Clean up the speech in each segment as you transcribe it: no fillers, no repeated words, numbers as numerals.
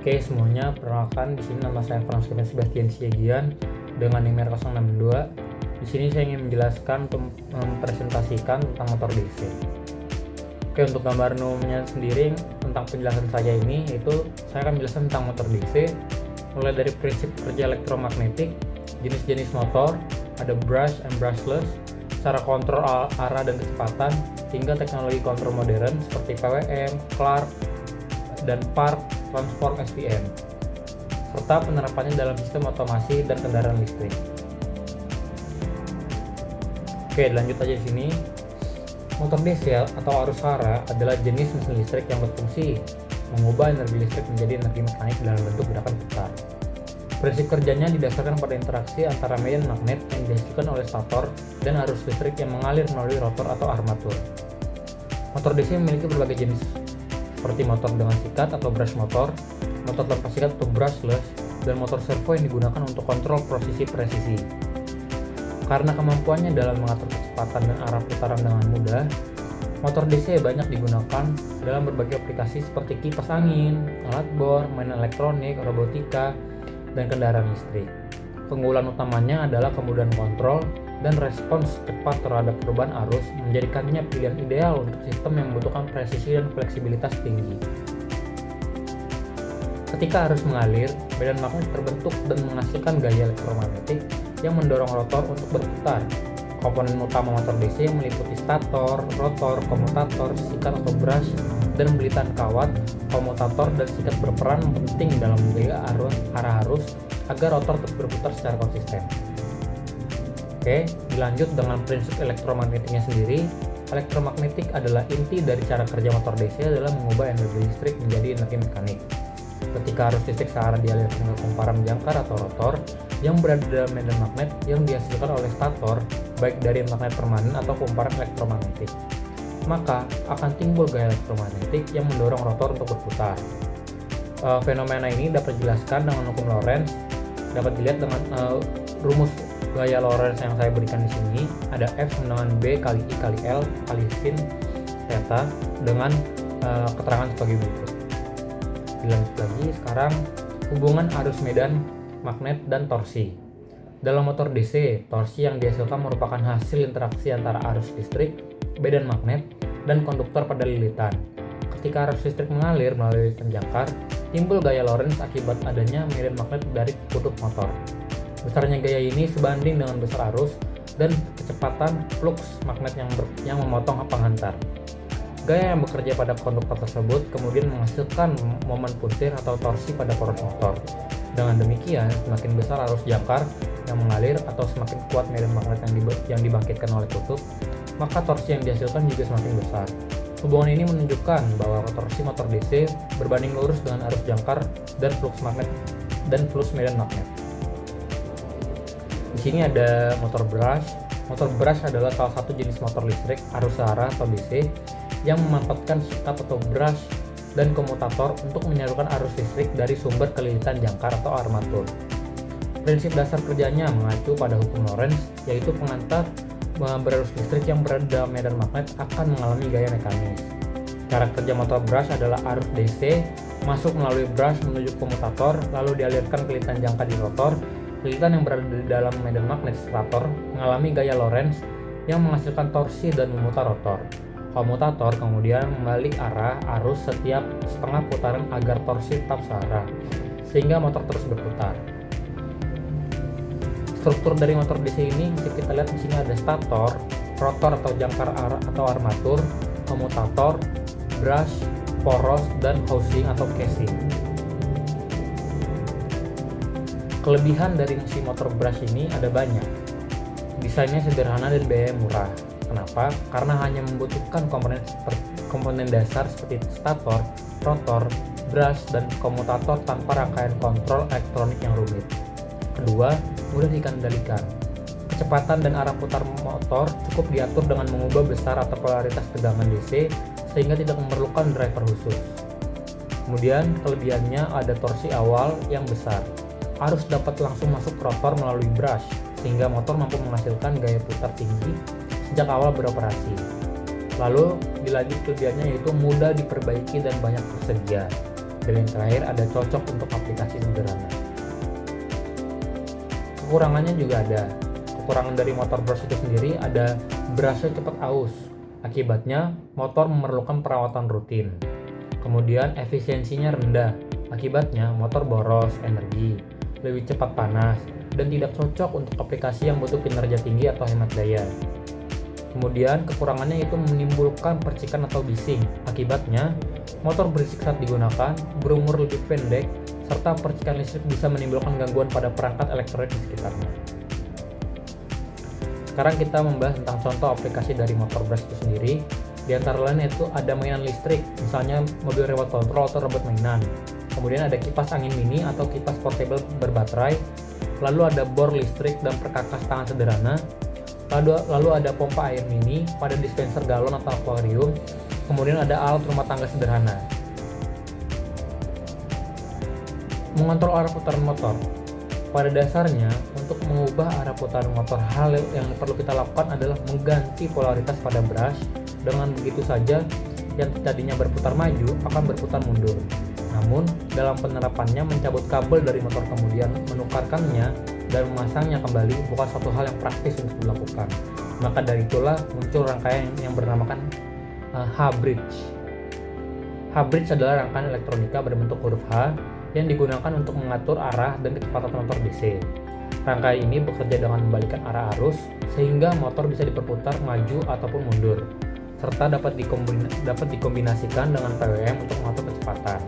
Oke, semuanya perkenalkan, di sini nama saya Francisco Sebastian Siagian dengan NIM 062. Di sini saya ingin menjelaskan mempresentasikan tentang motor DC. Oke, untuk gambar umumnya sendiri tentang penjelasan saya ini, yaitu saya akan menjelaskan tentang motor DC mulai dari prinsip kerja elektromagnetik, jenis-jenis motor, ada brush and brushless, cara kontrol arah dan kecepatan, hingga teknologi kontrol modern seperti PWM, Clark, dan Park Transform SPM, serta penerapannya dalam sistem otomasi dan kendaraan listrik. Oke, lanjut aja di sini. Motor DC atau arus hara adalah jenis mesin listrik yang berfungsi mengubah energi listrik menjadi energi mekanik dalam bentuk gerakan putar. Prinsip kerjanya didasarkan pada interaksi antara medan magnet yang dihasilkan oleh stator dan arus listrik yang mengalir melalui rotor atau armatur. Motor DC memiliki berbagai jenis, seperti motor dengan sikat atau brush motor, motor tanpa sikat atau brushless, dan motor servo yang digunakan untuk kontrol posisi presisi. Karena kemampuannya dalam mengatur kecepatan dan arah putaran dengan mudah, motor DC banyak digunakan dalam berbagai aplikasi seperti kipas angin, alat bor, mainan elektronik, robotika, dan kendaraan listrik. Keunggulan utamanya adalah kemudahan kontrol dan respons cepat terhadap perubahan arus, menjadikannya pilihan ideal untuk sistem yang membutuhkan presisi dan fleksibilitas tinggi. Ketika arus mengalir, medan magnet terbentuk dan menghasilkan gaya elektromagnetik yang mendorong rotor untuk berputar. Komponen utama motor DC yang meliputi stator, rotor, komutator, sikat atau brush, dan belitan kawat. Komutator dan sikat berperan penting dalam menjaga arah arus agar rotor terus berputar secara konsisten. Oke, dilanjut dengan prinsip elektromagnetiknya sendiri. Elektromagnetik adalah inti dari cara kerja motor DC adalah mengubah energi listrik menjadi energi mekanik. Ketika arus listrik searah dialirkan ke kumparan jangkar atau rotor yang berada dalam medan magnet yang dihasilkan oleh stator, baik dari magnet permanen atau kumparan elektromagnetik, maka akan timbul gaya elektromagnetik yang mendorong rotor untuk berputar. Fenomena ini dapat dijelaskan dengan hukum Lorentz. Dapat dilihat dengan rumus gaya Lorentz yang saya berikan di sini. Ada F dengan B kali I kali L kali sin theta dengan keterangan sebagai berikut. Dilanjut lagi, sekarang hubungan arus medan magnet dan torsi. Dalam motor DC, torsi yang dihasilkan merupakan hasil interaksi antara arus listrik, medan magnet, dan konduktor pada lilitan. Ketika arus listrik mengalir melalui lilitan jangkar, timbul gaya Lorentz akibat adanya medan magnet dari kutub motor. Besarnya gaya ini sebanding dengan besar arus dan kecepatan flux magnet yang memotong penghantar. Gaya yang bekerja pada konduktor tersebut kemudian menghasilkan momen puntir atau torsi pada poros motor. Dengan demikian, semakin besar arus jangkar yang mengalir atau semakin kuat medan magnet yang dibangkitkan oleh kutub, maka torsi yang dihasilkan juga semakin besar. Hubungan ini menunjukkan bahwa torsi motor DC berbanding lurus dengan arus jangkar dan flux magnet dan flux medan magnet. Di sini ada motor brush. Motor brush adalah salah satu jenis motor listrik arus searah atau DC yang memanfaatkan sikat atau brush dan komutator untuk menyalurkan arus listrik dari sumber ke lilitan jangkar atau armatur. Prinsip dasar kerjanya mengacu pada hukum Lorentz, yaitu pengantar berarus listrik yang berada dalam medan magnet akan mengalami gaya mekanis. Cara kerja motor brush adalah arus DC masuk melalui brush menuju komutator, lalu dialirkan ke lilitan jangkar di rotor. Lilitan yang berada di dalam medan magnet stator mengalami gaya Lorentz yang menghasilkan torsi dan memutar rotor. Komutator kemudian membalik arah arus setiap setengah putaran agar torsi tetap searah, sehingga motor terus berputar. Struktur dari motor DC ini bisa kita lihat di sini ada stator, rotor atau jangkar atau armatur, komutator, brush, poros, dan housing atau casing. Kelebihan dari mesin motor brush ini ada banyak. Desainnya sederhana dan biaya murah. Kenapa? Karena hanya membutuhkan komponen dasar seperti stator, rotor, brush, dan komutator tanpa rangkaian kontrol elektronik yang rumit. Kedua, mudah dikendalikan. Kecepatan dan arah putar motor cukup diatur dengan mengubah besar atau polaritas tegangan DC sehingga tidak memerlukan driver khusus. Kemudian, kelebihannya ada torsi awal yang besar. Arus dapat langsung masuk ke rotor melalui brush sehingga motor mampu menghasilkan gaya putar tinggi sejak awal beroperasi. Lalu dilanjut kelebihannya yaitu mudah diperbaiki dan banyak tersedia. Dan yang terakhir ada cocok untuk aplikasi sederhana. Kekurangannya juga ada. Kekurangan dari motor brush itu sendiri ada brushnya cepat aus. Akibatnya motor memerlukan perawatan rutin. Kemudian efisiensinya rendah. Akibatnya motor boros energi, lebih cepat panas, dan tidak cocok untuk aplikasi yang butuh kinerja tinggi atau hemat daya. Kemudian kekurangannya itu menimbulkan percikan atau bising. Akibatnya motor berisik saat digunakan, berumur lebih pendek, serta percikan listrik bisa menimbulkan gangguan pada perangkat elektronik di sekitarnya. Sekarang kita membahas tentang contoh aplikasi dari motor brush itu sendiri. Di antara lain itu ada mainan listrik, misalnya mobil remote control atau robot mainan. Kemudian ada kipas angin mini atau kipas portable berbaterai. Lalu ada bor listrik dan perkakas tangan sederhana. Lalu ada pompa air mini, pada dispenser galon atau akuarium. Kemudian ada alat rumah tangga sederhana. Mengontrol arah putaran motor. Pada dasarnya, untuk mengubah arah putaran motor, hal yang perlu kita lakukan adalah mengganti polaritas pada brush. Dengan begitu saja, yang tadinya berputar maju akan berputar mundur. Namun, dalam penerapannya mencabut kabel dari motor kemudian menukarkannya dan memasangnya kembali bukan suatu hal yang praktis untuk dilakukan. Maka dari itulah muncul rangkaian yang bernamakan H-bridge. H-bridge adalah rangkaian elektronika berbentuk huruf H yang digunakan untuk mengatur arah dan kecepatan motor DC. Rangkaian ini bekerja dengan membalikkan arah arus sehingga motor bisa diperputar maju ataupun mundur, serta dapat dikombinasikan dengan PWM untuk mengatur kecepatan.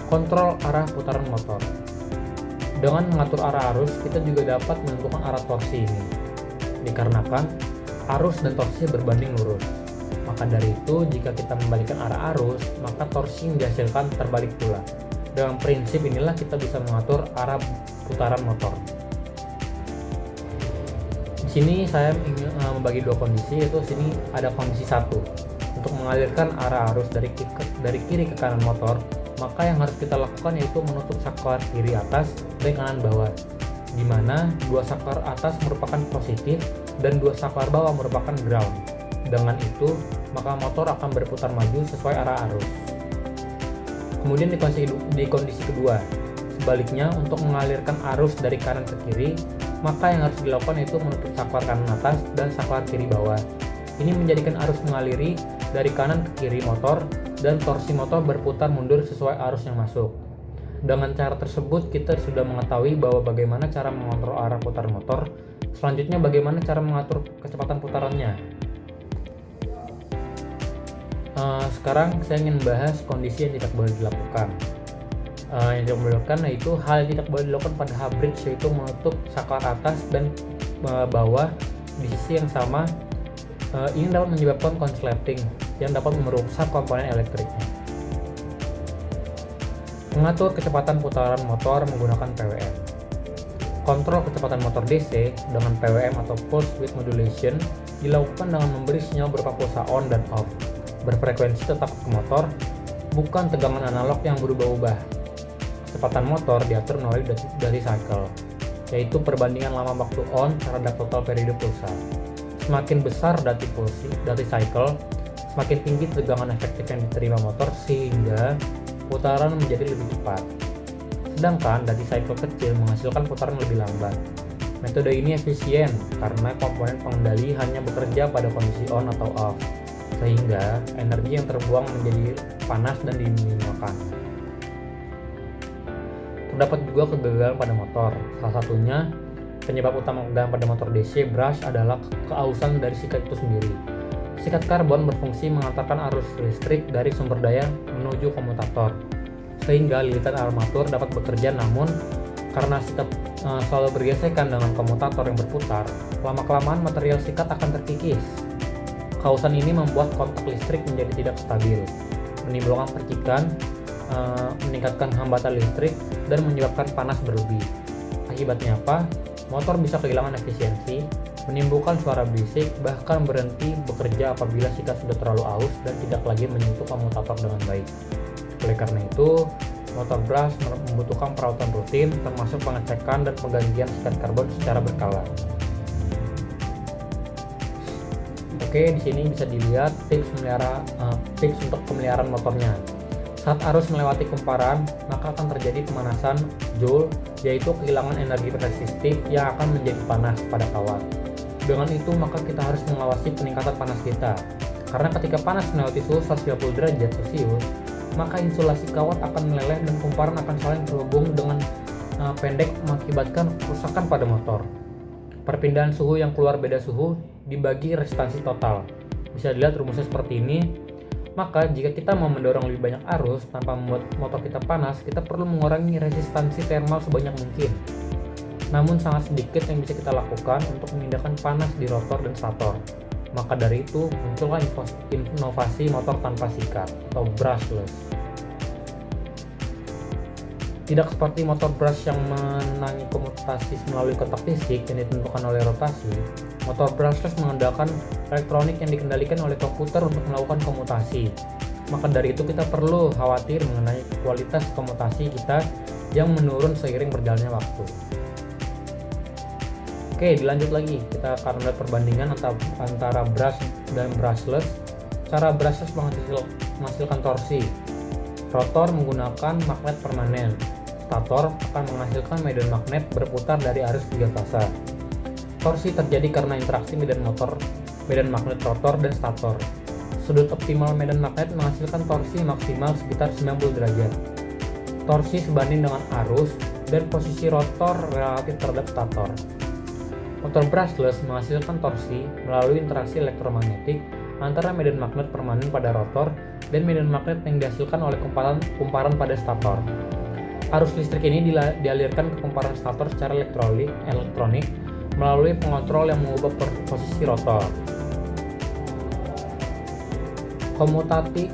Kontrol arah putaran motor. Dengan mengatur arah arus, kita juga dapat menentukan arah torsi ini. Dikarenakan arus dan torsi berbanding lurus. Maka dari itu, jika kita membalikkan arah arus, maka torsi yang dihasilkan terbalik pula. Dengan prinsip inilah kita bisa mengatur arah putaran motor. Di sini saya ingin membagi dua kondisi, yaitu sini ada kondisi 1. Untuk mengalirkan arah arus dari kiri ke kanan motor, maka yang harus kita lakukan yaitu menutup saklar kiri atas dan kanan bawah, di mana dua saklar atas merupakan positif dan dua saklar bawah merupakan ground. Dengan itu, maka motor akan berputar maju sesuai arah arus. Kemudian di kondisi kedua, sebaliknya untuk mengalirkan arus dari kanan ke kiri, maka yang harus dilakukan yaitu menutup saklar kanan atas dan saklar kiri bawah. Ini menjadikan arus mengaliri dari kanan ke kiri motor dan torsi motor berputar mundur sesuai arus yang masuk. Dengan cara tersebut kita sudah mengetahui bahwa bagaimana cara mengontrol arah putar motor. Selanjutnya bagaimana cara mengatur kecepatan putarannya. Sekarang saya ingin membahas kondisi yang tidak boleh dilakukan. Yang tidak boleh dilakukan yaitu hal yang tidak boleh dilakukan pada H-bridge, yaitu menutup saklar atas dan bawah di sisi yang sama. Ini dapat menyebabkan konsleting yang dapat merusak komponen elektriknya. Mengatur kecepatan putaran motor menggunakan PWM. Kontrol kecepatan motor DC dengan PWM atau Pulse Width Modulation dilakukan dengan memberi sinyal berupa pulsa on dan off. Berfrekuensi tetap ke motor, bukan tegangan analog yang berubah-ubah. Kecepatan motor diatur melalui dari cycle, yaitu perbandingan lama waktu on terhadap total periode pulsa. Semakin besar dati cycle, semakin tinggi tegangan efektif yang diterima motor sehingga putaran menjadi lebih cepat. Sedangkan dati cycle kecil menghasilkan putaran lebih lambat. Metode ini efisien karena komponen pengendali hanya bekerja pada kondisi on atau off, sehingga energi yang terbuang menjadi panas dan diminimalkan. Terdapat juga kegagalan pada motor. Salah satunya penyebab utama kegagalan pada motor DC brush adalah keausan dari sikat itu sendiri. Sikat karbon berfungsi mengantarkan arus listrik dari sumber daya menuju komutator, sehingga lilitan armatur dapat bekerja, namun karena sikat selalu bergesekan dengan komutator yang berputar, lama-kelamaan material sikat akan terkikis. Keausan ini membuat kontak listrik menjadi tidak stabil, menimbulkan percikan, meningkatkan hambatan listrik, dan menyebabkan panas berlebih. Akibatnya apa? Motor bisa kehilangan efisiensi, menimbulkan suara berisik, bahkan berhenti bekerja apabila sikat sudah terlalu aus dan tidak lagi menyentuh komutator dengan baik. Oleh karena itu, motor brush membutuhkan perawatan rutin, termasuk pengecekan dan penggantian sikat karbon secara berkala. Oke, di sini bisa dilihat tips untuk pemeliharaan motornya. Saat arus melewati kumparan, maka akan terjadi pemanasan Joule, yaitu kehilangan energi resistif yang akan menjadi panas pada kawat. Dengan itu, maka kita harus mengawasi peningkatan panas kita. Karena ketika panas melewati suhu 150 derajat Celcius, maka insulasi kawat akan meleleh dan kumparan akan saling terhubung dengan pendek mengakibatkan kerusakan pada motor. Perpindahan suhu yang keluar beda suhu dibagi resistansi total. Bisa dilihat rumusnya seperti ini. Maka jika kita mau mendorong lebih banyak arus tanpa membuat motor kita panas, kita perlu mengurangi resistansi thermal sebanyak mungkin. Namun sangat sedikit yang bisa kita lakukan untuk memindahkan panas di rotor dan stator. Maka dari itu muncullah inovasi motor tanpa sikat atau brushless. Tidak seperti motor brush yang menangi komutasi melalui kotak fisik yang ditentukan oleh rotasi, motor brushless mengandalkan elektronik yang dikendalikan oleh komputer untuk melakukan komutasi. Maka dari itu kita perlu khawatir mengenai kualitas komutasi kita yang menurun seiring berjalannya waktu. Oke, dilanjut lagi. Kita akan melihat perbandingan antara brush dan brushless. Cara brushless menghasilkan torsi. Rotor menggunakan magnet permanen. Stator akan menghasilkan medan magnet berputar dari arus 3 fasa. Torsi terjadi karena interaksi medan magnet rotor dan stator. Sudut optimal medan magnet menghasilkan torsi maksimal sekitar 90 derajat. Torsi sebanding dengan arus dan posisi rotor relatif terhadap stator. Motor brushless menghasilkan torsi melalui interaksi elektromagnetik antara medan magnet permanen pada rotor dan medan magnet yang dihasilkan oleh kumparan pada stator. Arus listrik ini dialirkan ke kumparan stator secara elektronik melalui pengontrol yang mengubah posisi rotor.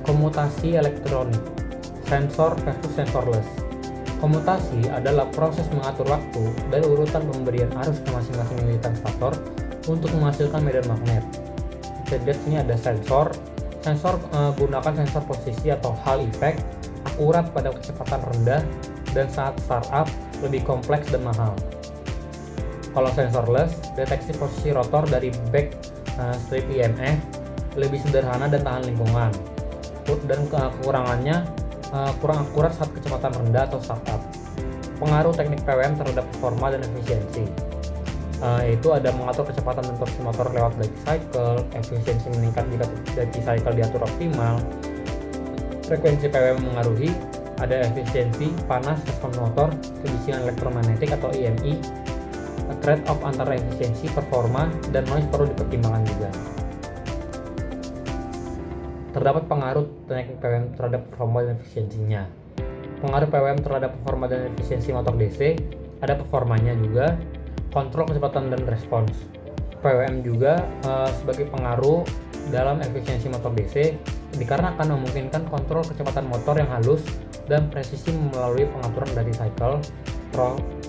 Komutasi elektronik, sensor versus sensorless. Komutasi adalah proses mengatur waktu dan urutan pemberian arus ke masing-masing militan stator untuk menghasilkan medan magnet. Kita lihat sini ada sensor. Sensor gunakan sensor posisi atau Hall effect, akurat pada kecepatan rendah, dan saat startup lebih kompleks dan mahal. Kalau sensorless, deteksi posisi rotor dari back strip EMF lebih sederhana dan tahan lingkungan. Dan kekurangannya kurang akurat saat kecepatan rendah atau startup. Pengaruh teknik PWM terhadap performa dan efisiensi, yaitu ada mengatur kecepatan dan torsi motor lewat life cycle, efisiensi meningkat jika life cycle diatur optimal, frekuensi PWM mengaruhi, ada efisiensi, panas, respon motor, kebisingan elektromagnetik atau EMI, trade-off antara efisiensi, performa, dan noise perlu dipertimbangkan juga. Terdapat pengaruh teknik PWM terhadap performa dan efisiensinya. Pengaruh PWM terhadap performa dan efisiensi motor DC, ada performanya juga, kontrol kecepatan dan respons. PWM juga sebagai pengaruh dalam efisiensi motor DC dikarenakan memungkinkan kontrol kecepatan motor yang halus dan presisi melalui pengaturan dari cycle,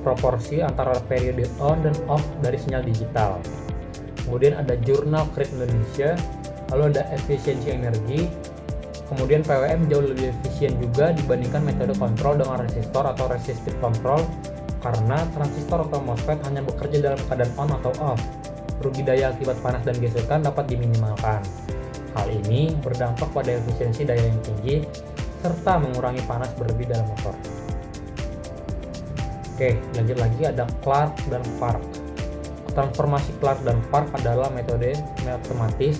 proporsi antara periode on dan off dari sinyal digital. Kemudian ada Jurnal Create Indonesia. Lalu ada efisiensi energi, kemudian PWM jauh lebih efisien juga dibandingkan metode kontrol dengan resistor atau resistive control karena transistor atau MOSFET hanya bekerja dalam keadaan on atau off. Rugi daya akibat panas dan gesekan dapat diminimalkan. Hal ini berdampak pada efisiensi daya yang tinggi serta mengurangi panas berlebih dalam motor. Oke, lanjut lagi ada Clark dan Park. Transformasi Clark dan Park adalah metode matematis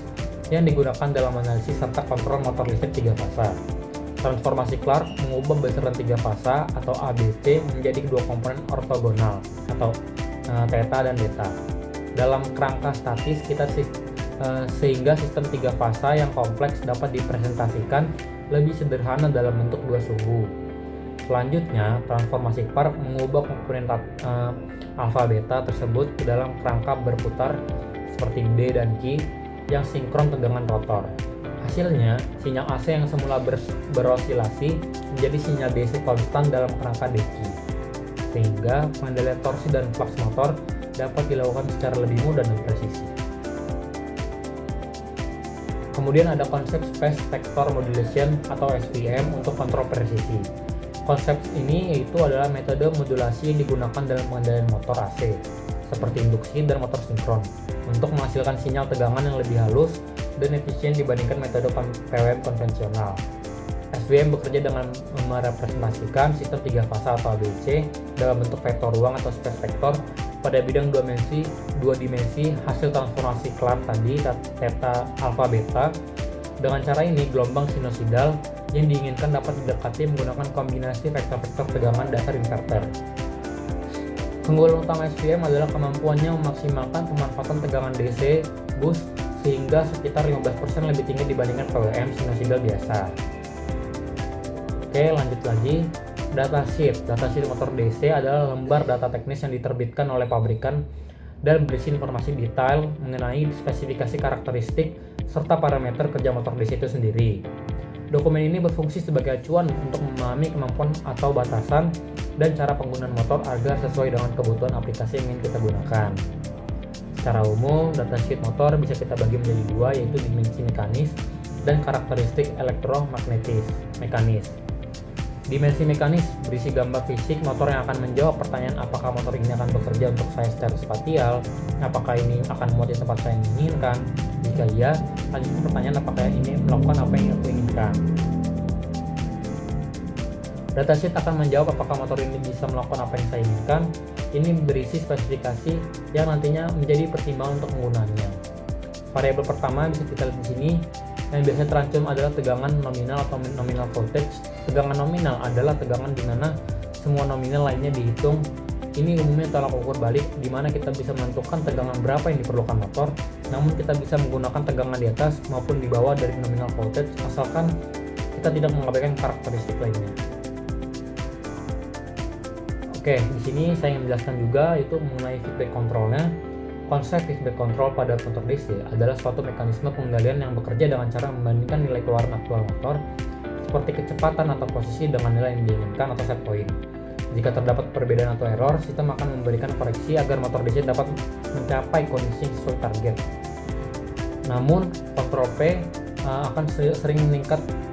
yang digunakan dalam analisis serta kontrol motor listrik 3 fasa. Transformasi Clark mengubah besaran 3 fasa atau ABT menjadi dua komponen ortogonal atau theta dan beta dalam kerangka statis sehingga sistem 3 fasa yang kompleks dapat dipresentasikan lebih sederhana dalam bentuk dua suhu. Selanjutnya, transformasi Park mengubah komponen alfa beta tersebut ke dalam kerangka berputar seperti D dan Q yang sinkron tegangan rotor. Hasilnya, sinyal AC yang semula berosilasi menjadi sinyal DC konstan dalam kerangka DQ, sehingga pengendalian torsi dan flux motor dapat dilakukan secara lebih mudah dan presisi. Kemudian ada konsep Space Vector Modulation atau SVM untuk kontrol presisi. Konsep ini yaitu adalah metode modulasi yang digunakan dalam pengendalian motor AC, seperti induksi dan motor sinkron, untuk menghasilkan sinyal tegangan yang lebih halus dan efisien dibandingkan metode PWM konvensional. SVM bekerja dengan merepresentasikan sistem 3 fasa atau ABC dalam bentuk vektor ruang atau space vector pada bidang 2 dimensi hasil transformasi Clark tadi, theta, alpha, beta. Dengan cara ini, gelombang sinusoidal yang diinginkan dapat didekati menggunakan kombinasi vektor-vektor tegangan dasar inverter. Keunggulan utama SVM adalah kemampuannya memaksimalkan pemanfaatan tegangan DC bus sehingga sekitar 15% lebih tinggi dibandingkan PWM sinusoidal biasa. Oke, lanjut lagi. Datasheet motor DC adalah lembar data teknis yang diterbitkan oleh pabrikan dan berisi informasi detail mengenai spesifikasi karakteristik serta parameter kerja motor DC itu sendiri. Dokumen ini berfungsi sebagai acuan untuk memahami kemampuan atau batasan dan cara penggunaan motor agar sesuai dengan kebutuhan aplikasi yang ingin kita gunakan. Secara umum, datasheet motor bisa kita bagi menjadi dua, yaitu dimensi mekanis dan karakteristik elektromekanis. Dimensi mekanis berisi gambar fisik motor yang akan menjawab pertanyaan apakah motor ini akan bekerja untuk saya secara spasial, apakah ini akan muat di tempat saya inginkan. Jika iya, lanjutkan pertanyaan apakah ini melakukan apa yang aku inginkan. Datasheet akan menjawab apakah motor ini bisa melakukan apa yang saya inginkan. Ini berisi spesifikasi yang nantinya menjadi pertimbangan untuk penggunaannya. Variabel pertama bisa kita lihat di sini. Yang biasanya terancam adalah tegangan nominal atau nominal voltage. Tegangan nominal adalah tegangan di mana semua nominal lainnya dihitung. Ini umumnya tolak ukur balik, di mana kita bisa menentukan tegangan berapa yang diperlukan motor. Namun kita bisa menggunakan tegangan di atas maupun di bawah dari nominal voltage, asalkan kita tidak mengabaikan karakteristik lainnya. Oke, di sini saya ingin menjelaskan juga itu mengenai feedback controlnya. Konsep feedback control pada motor DC adalah suatu mekanisme pengendalian yang bekerja dengan cara membandingkan nilai keluaran aktual motor seperti kecepatan atau posisi dengan nilai yang diinginkan atau set point. Jika terdapat perbedaan atau error, sistem akan memberikan koreksi agar motor DC dapat mencapai kondisi sesuai target. Namun, kontrol P akan sering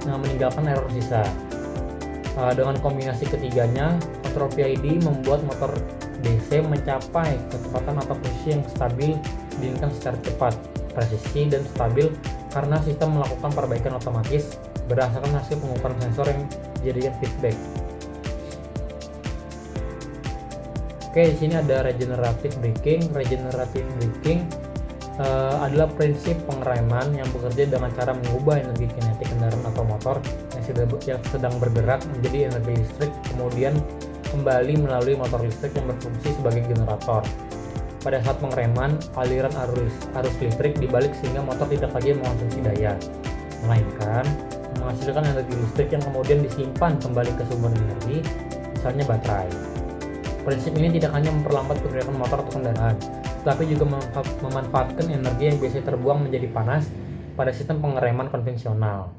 meninggalkan error sisa. Dengan kombinasi ketiganya, kontrol PID membuat motor DC mencapai kecepatan atau posisi yang stabil diinginkan secara cepat, presisi, dan stabil karena sistem melakukan perbaikan otomatis berdasarkan hasil pengukuran sensor yang dijadikan feedback. Oke, di sini ada regenerative braking. Regenerative braking adalah prinsip pengereman yang bekerja dengan cara mengubah energi kinetik kendaraan atau motor yang sedang bergerak menjadi energi listrik, kemudian kembali melalui motor listrik yang berfungsi sebagai generator. Pada saat pengereman, aliran arus listrik dibalik sehingga motor tidak lagi mengonsumsi daya, melainkan menghasilkan energi listrik yang kemudian disimpan kembali ke sumber energi, misalnya baterai. Prinsip ini tidak hanya memperlambat pergerakan motor atau kendaraan, tetapi juga memanfaatkan energi yang biasanya terbuang menjadi panas pada sistem pengereman konvensional.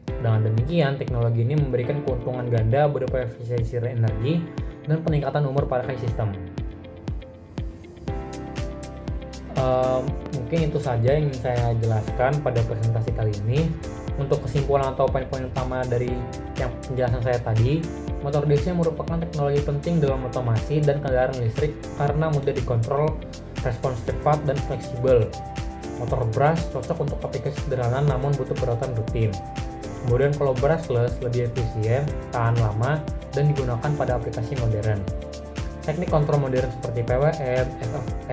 Dengan demikian, teknologi ini memberikan keuntungan ganda berupa efisiensi energi dan peningkatan umur pada sistem. Mungkin itu saja yang ingin saya jelaskan pada presentasi kali ini. Untuk kesimpulan atau poin-poin utama dari yang penjelasan saya tadi, motor DC merupakan teknologi penting dalam otomasi dan kendaraan listrik karena mudah dikontrol, respons cepat, dan fleksibel. Motor brush cocok untuk aplikasi sederhana namun butuh perawatan rutin. Kemudian kalau brushless lebih efisien, tahan lama, dan digunakan pada aplikasi modern. Teknik kontrol modern seperti PWM,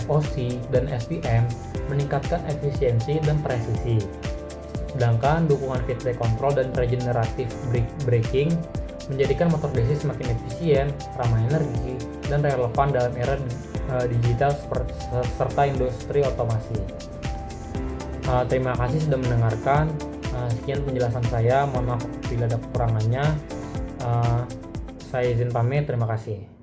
FOC, dan SVM meningkatkan efisiensi dan presisi. Sedangkan dukungan feedback control dan regenerative braking menjadikan motor DC semakin efisien, ramah energi, dan relevan dalam era digital serta industri otomasi. Terima kasih sudah mendengarkan. Sekian penjelasan saya, mohon maaf bila ada kekurangannya. Saya izin pamit, terima kasih.